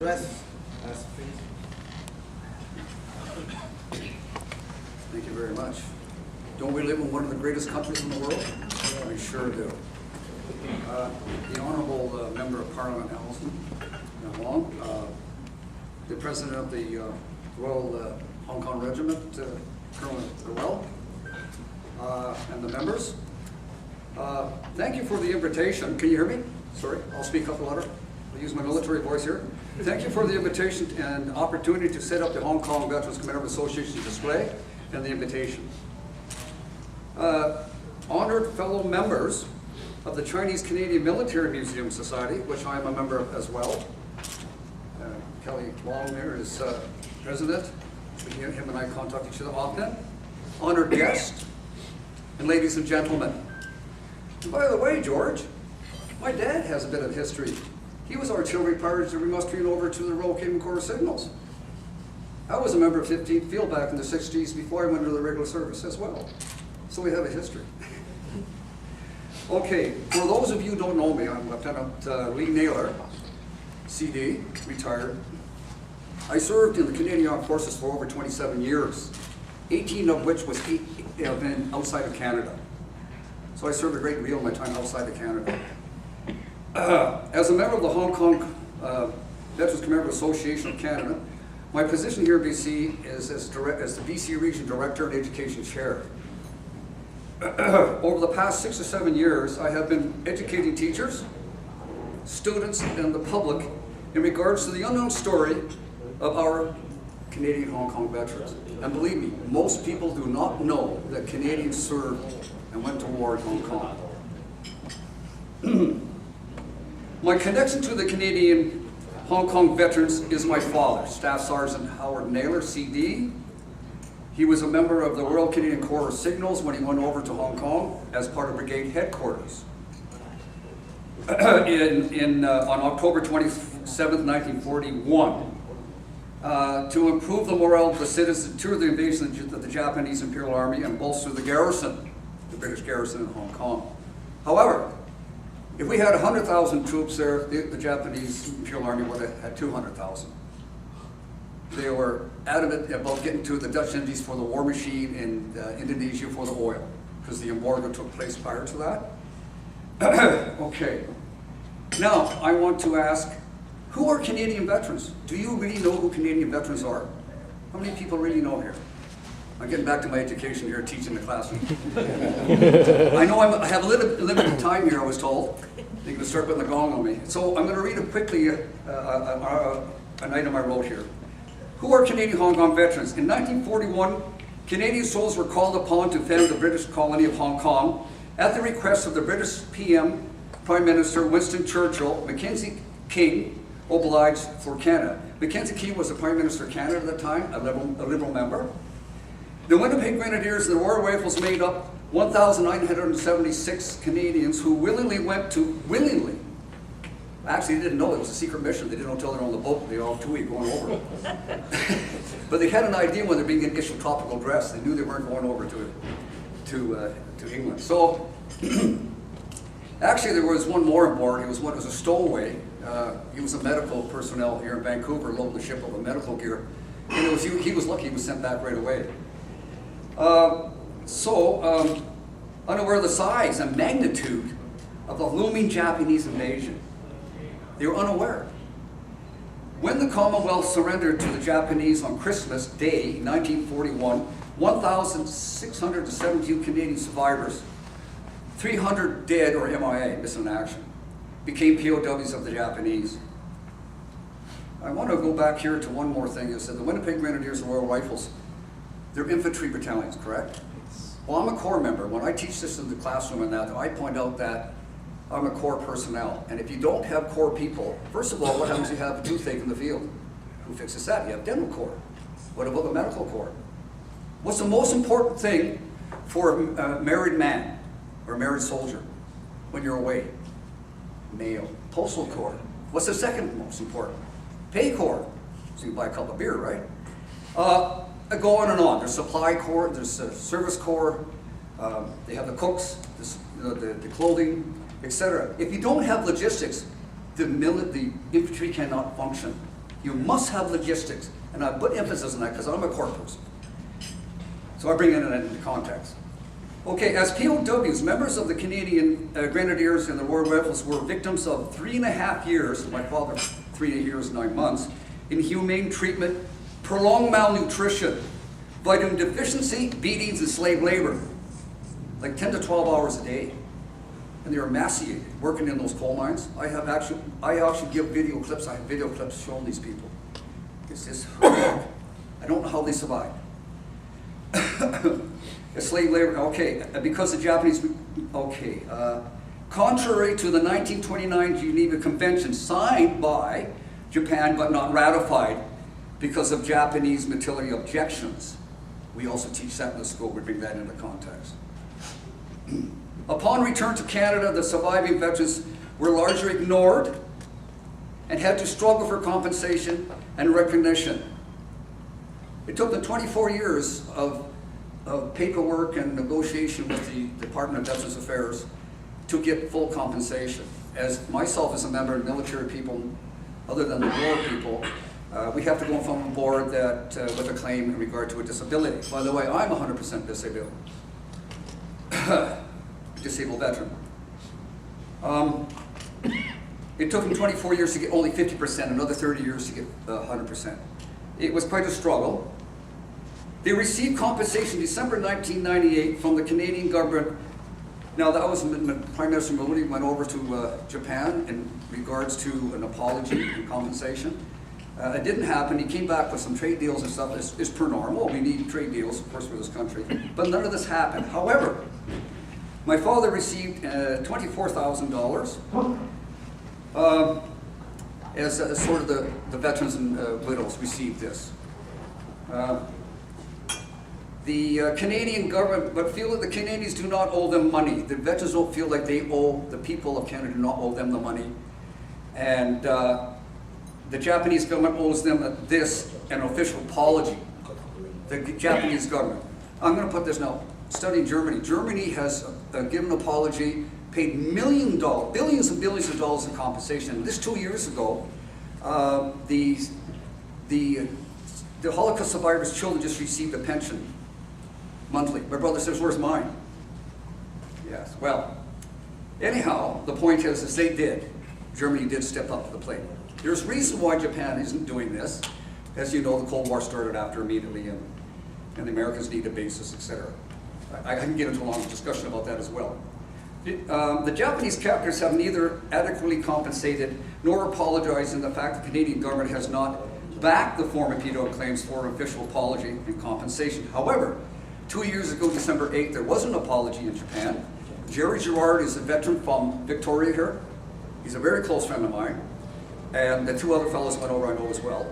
Yes, please. Thank you very much. Don't we live in one of the greatest countries in the world? We sure do. The Honourable Member of Parliament, Allison Wong, the President of the Royal Hong Kong Regiment, Colonel Gurwell, and the members. Thank you for the invitation. Can you hear me? Sorry, I'll speak up louder. I'll use my military voice here. Thank you for the invitation and opportunity to set up the Hong Kong Veterans Commemorative Association display and the invitation. Honored fellow members of the Chinese Canadian Military Museum Society, which I am a member of as well. Kelly Wong there is president. Him and I contact each other often. Honored guests, and ladies and gentlemen. And by the way, George, my dad has a bit of history. He was artillery sergeant remustering over to the Royal Canadian Corps Signals. I was a member of 15th Field back in the 60s before I went into the regular service as well. So we have a history. Okay, for those of you who don't know me, I'm Lieutenant Lee Naylor, CD, retired. I served in the Canadian Armed Forces for over 27 years, 18 of which was been outside of Canada. So I served a great deal of my time outside of Canada. As a member of the Hong Kong Veterans Commemorative Association of Canada, my position here in BC is as the BC Region Director and Education Chair. Over the past 6 or 7 years, I have been educating teachers, students, and the public in regards to the unknown story of our Canadian Hong Kong veterans. And believe me, most people do not know that Canadians served and went to war in Hong Kong. My connection to the Canadian Hong Kong veterans is my father, Staff Sergeant Howard Naylor, CD. He was a member of the Royal Canadian Corps Signals when he went over to Hong Kong as part of Brigade Headquarters. On October 27, 1941, to improve the morale of the citizens, tour the invasion of the Japanese Imperial Army and bolster the garrison, the British garrison in Hong Kong. However, if we had 100,000 troops there, the Japanese Imperial Army would have had 200,000. They were adamant about getting to the Dutch Indies for the war machine and Indonesia for the oil, because the embargo took place prior to that. Okay. Now, I want to ask, who are Canadian veterans? Do you really know who Canadian veterans are? How many people really know here? I'm getting back to my education here, teaching the classroom. I know I have a limited time here, I was told. They're going to start putting the gong on me. So I'm going to read quickly an item I wrote here. Who are Canadian Hong Kong veterans? In 1941, Canadian soldiers were called upon to defend the British colony of Hong Kong at the request of the British PM, Prime Minister Winston Churchill. Mackenzie King obliged for Canada. Mackenzie King was the Prime Minister of Canada at the time, a Liberal member. The Winnipeg Grenadiers and the Royal Rifles made up 1,976 Canadians who willingly actually, they didn't know it was a secret mission. They didn't know until they were on the boat. They were all 2 weeks going over. But they had an idea when they're being issued tropical dress. They knew they weren't going over to England. So, actually, there was one more aboard. He was a stowaway. He was a medical personnel here in Vancouver, loaded the ship of medical gear. And he was lucky he was sent back right away. Unaware of the size and magnitude of the looming Japanese invasion, they were unaware. When the Commonwealth surrendered to the Japanese on Christmas Day, 1941, 1,672 Canadian survivors, 300 dead or MIA, missing in action, became POWs of the Japanese. I want to go back here to one more thing. You said the Winnipeg Grenadiers and Royal Rifles, they're infantry battalions, correct? Well, I'm a Corps member. When I teach this in the classroom and that, I point out that I'm a Corps personnel. And if you don't have Corps people, first of all, what happens if you have a toothache in the field? Who fixes that? You have dental Corps. What about the medical Corps? What's the most important thing for a married man or a married soldier when you're away? Mail. Postal Corps. What's the second most important? Pay Corps. So you buy a cup of beer, right? Go on and on. There's Supply Corps, there's Service Corps, they have the cooks, the clothing, etc. If you don't have logistics, the infantry cannot function. You must have logistics. And I put emphasis on that because I'm a court person. So I bring it into context. Okay, as POWs, members of the Canadian Grenadiers and the Royal Rifles were victims of 3.5 years, my father 3 years, 9 months, inhumane treatment, prolonged malnutrition, vitamin deficiency, beatings, and slave labor. Like 10 to 12 hours a day. And they were emaciated, working in those coal mines. I actually give video clips. I have video clips showing these people. It's just horrific. I don't know how they survived. Slave labor, okay, because the Japanese, okay. Contrary to the 1929 Geneva Convention, signed by Japan but not ratified because of Japanese military objections. We also teach that in the school, we bring that into context. Upon return to Canada, the surviving veterans were largely ignored and had to struggle for compensation and recognition. It took them 24 years of paperwork and negotiation with the Department of Veterans Affairs to get full compensation. As myself as a member of military people, other than the war people, we have to go from a board that with a claim in regard to a disability. By the way, I'm 100% disabled. Disabled veteran. It took them 24 years to get only 50%, another 30 years to get 100%. It was quite a struggle. They received compensation December 1998 from the Canadian government. Now that was Prime Minister Maloney went over to Japan in regards to an apology and compensation. It didn't happen. He came back with some trade deals and stuff. It's per normal. We need trade deals, of course, for this country. But none of this happened. However, my father received $24,000 as sort of the veterans and widows received this. The Canadian government, but feel that the Canadians do not owe them money. The veterans don't feel like they owe, the people of Canada do not owe them the money. And the Japanese government owes them an official apology. The Japanese government. I'm going to put this now. Studying Germany. Germany has given an apology, paid billions and billions of dollars in compensation. This 2 years ago, the Holocaust survivors' children just received a pension monthly. My brother says, "Where's mine?" Yes. Well, anyhow, the point is they did. Germany did step up to the plate. There's a reason why Japan isn't doing this. As you know, the Cold War started after immediately, and the Americans need a basis, etc. I can get into a long discussion about that as well. The Japanese captors have neither adequately compensated nor apologized in the fact the Canadian government has not backed the former PETO claims for an official apology and compensation. However, 2 years ago, December 8th, there was an apology in Japan. Jerry Gerard is a veteran from Victoria here. He's a very close friend of mine. And the 2 other fellows went over, I know as well.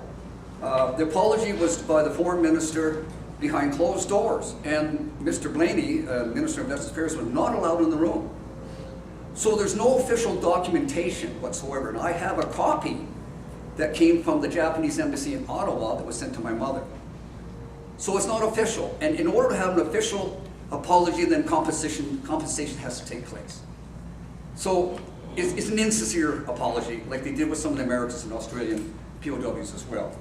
The apology was by the foreign minister behind closed doors. And Mr. Blaney, Minister of Veterans Affairs, was not allowed in the room. So there's no official documentation whatsoever. And I have a copy that came from the Japanese embassy in Ottawa that was sent to my mother. So it's not official. And in order to have an official apology, then compensation has to take place. So it's an insincere apology, like they did with some of the Americans and Australian POWs as well.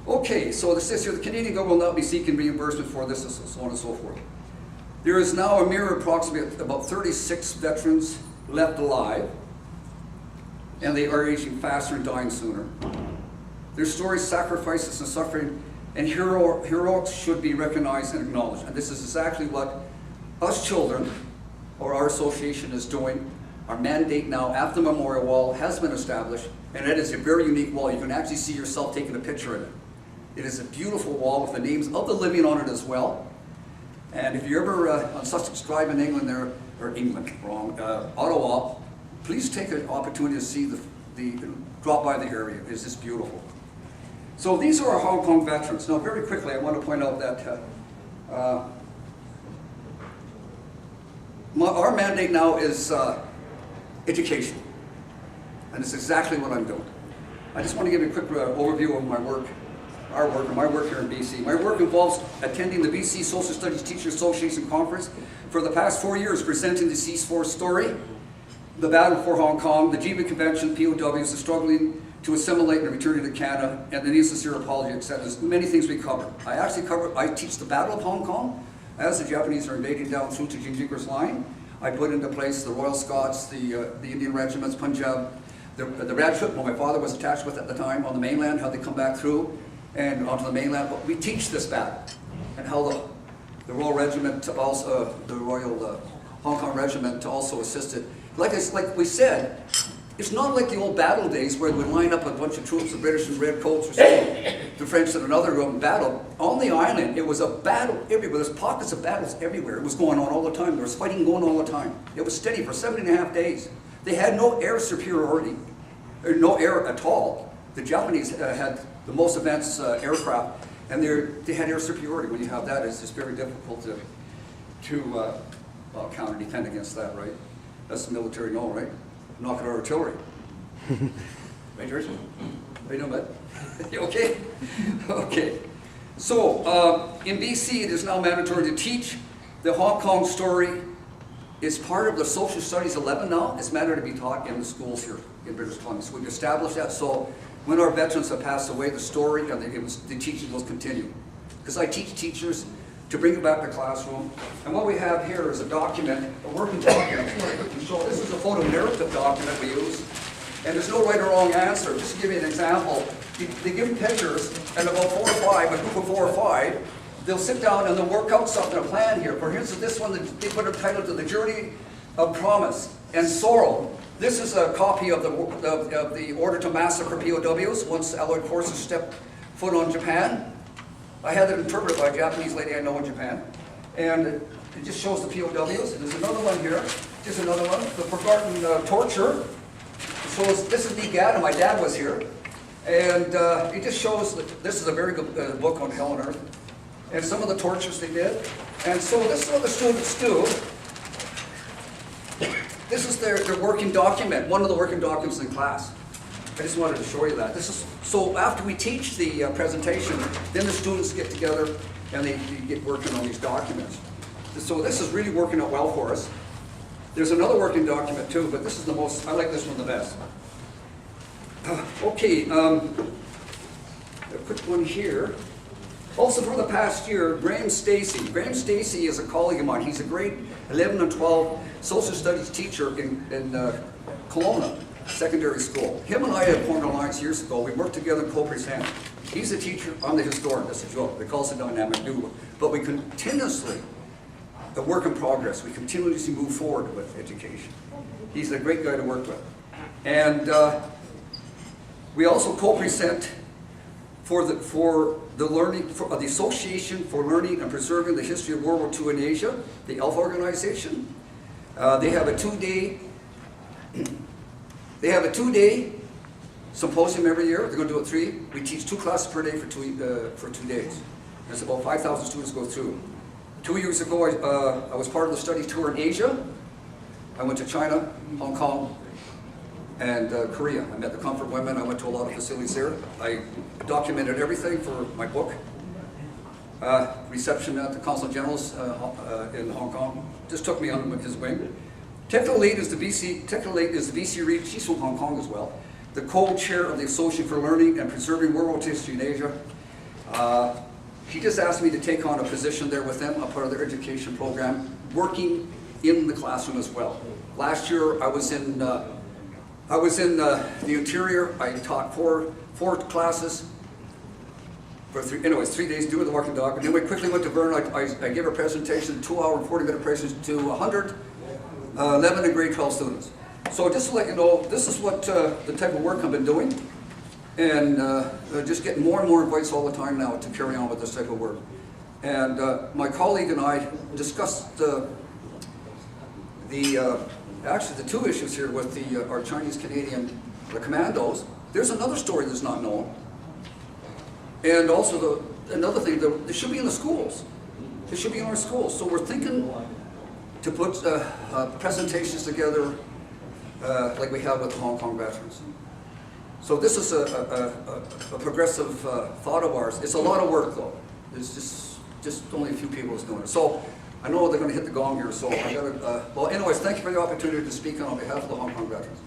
Okay, so this says here, the Canadian government will not be seeking reimbursement for this, and so on and so forth. There is now a mere approximately about 36 veterans left alive, and they are aging faster and dying sooner. Their stories, sacrifices, and suffering, and heroics should be recognized and acknowledged. And this is exactly what us children, or our association, is doing. Our mandate now, after the memorial wall, has been established, and it is a very unique wall. You can actually see yourself taking a picture in it. It is a beautiful wall with the names of the living on it as well. And if you're ever on Sussex Drive in England, Ottawa, please take an opportunity to see drop by the area. It's just beautiful. So these are our Hong Kong veterans. Now, very quickly, I want to point out that our mandate now is education. And it's exactly what I'm doing. I just want to give you a quick overview of my work here in BC. My work involves attending the BC Social Studies Teachers Association Conference for the past 4 years, presenting the C4 story, the battle for Hong Kong, the Geneva Convention, POWs, the struggling to assimilate and returning to Canada, and the sincere apology, etc. There's many things we cover. I teach the Battle of Hong Kong as the Japanese are invading down through to Gingiber's Line. I put into place the Royal Scots, the Indian regiments, Punjab, the regiment my father was attached with at the time on the mainland, how they come back through and onto the mainland. But we teach this battle and how the Royal Regiment, also the Royal Hong Kong Regiment, also assisted. Like we said, it's not like the old battle days where we line up a bunch of troops, the British in red coats or something, the French in another battle. On the island, it was a battle everywhere. There's pockets of battles everywhere. It was going on all the time. There was fighting going on all the time. It was steady for 7.5 days. They had no air superiority, or no air at all. The Japanese had the most advanced aircraft, and they had air superiority. When you have that, it's just very difficult to counter-defend against that, right? That's the military know, right? Knock at our artillery. Right, George? How you doing, bud? You okay? Okay. So, in BC, it is now mandatory to teach the Hong Kong story. It's part of the Social Studies 11 now. It's mandatory to be taught in the schools here in British Columbia. So we've established that. So when our veterans have passed away, the story and the teaching will continue. Because I teach teachers to bring it back to the classroom. And what we have here is a document, a working document. So this is a photo narrative document we use. And there's no right or wrong answer. Just to give you an example, they give pictures, and about 4 or 5, a group of 4 or 5, they'll sit down and they'll work out something, a plan here. For instance, this one, they put a title to The Journey of Promise and Sorrow. This is a copy of the order to massacre POWs once Allied forces stepped foot on Japan. I had it interpreted by a Japanese lady I know in Japan. And it just shows the POWs. There's another one here. Just another one. The forgotten torture. So this is me, Gad, my dad was here. And it just shows, this is a very good book on hell on earth. And some of the tortures they did. And so this is what the students do. This is their working document, one of the working documents in class. I just wanted to show you that. So after we teach the presentation, then the students get together and they get working on these documents. So this is really working out well for us. There's another working document too, but this is the most, I like this one the best. Okay, I'll put one here. Also for the past year, Graham Stacey. Graham Stacey is a colleague of mine. He's a grade 11 and 12 social studies teacher in Kelowna Secondary School. Him and I had formed an alliance years ago. We worked together in co-present. He's a teacher, I'm the historian. That's a joke. They call us a dynamic duo. But we continuously, a work in progress, we continuously move forward with education. He's a great guy to work with. And we also co-present for the Association for Learning and Preserving the History of World War II in Asia, the ELF organization. They have a two-day symposium every year. They're going to do it 3. We teach 2 classes per day for 2 days. There's about 5,000 students go through. 2 years ago, I was part of the study tour in Asia. I went to China, Hong Kong, and Korea. I met the comfort women. I went to a lot of facilities there. I documented everything for my book. Reception at the Consul General's in Hong Kong. Just took me under his wing. Technical lead is the BC Reed. She's from Hong Kong as well. The co-chair of the Association for Learning and Preserving World War History in Asia. He just asked me to take on a position there with them, a part of their education program, working in the classroom as well. Last year I was in the interior. I taught four classes for 3 days doing the working document. Then we quickly went to Vernon. I gave a presentation, 2-hour and 40-minute presentation to 11 and grade 12 students. So just to let you know, this is what the type of work I've been doing. And just getting more and more invites all the time now to carry on with this type of work. And my colleague and I discussed actually the 2 issues here with our Chinese Canadian, the commandos. There's another story that's not known. And also another thing, they should be in the schools. They should be in our schools. So we're thinking to put presentations together like we have with the Hong Kong veterans. So this is a progressive thought of ours. It's a lot of work though. There's just only a few people that's doing it. So I know they're going to hit the gong here, so I got to, well anyways, thank you for the opportunity to speak on behalf of the Hong Kong veterans.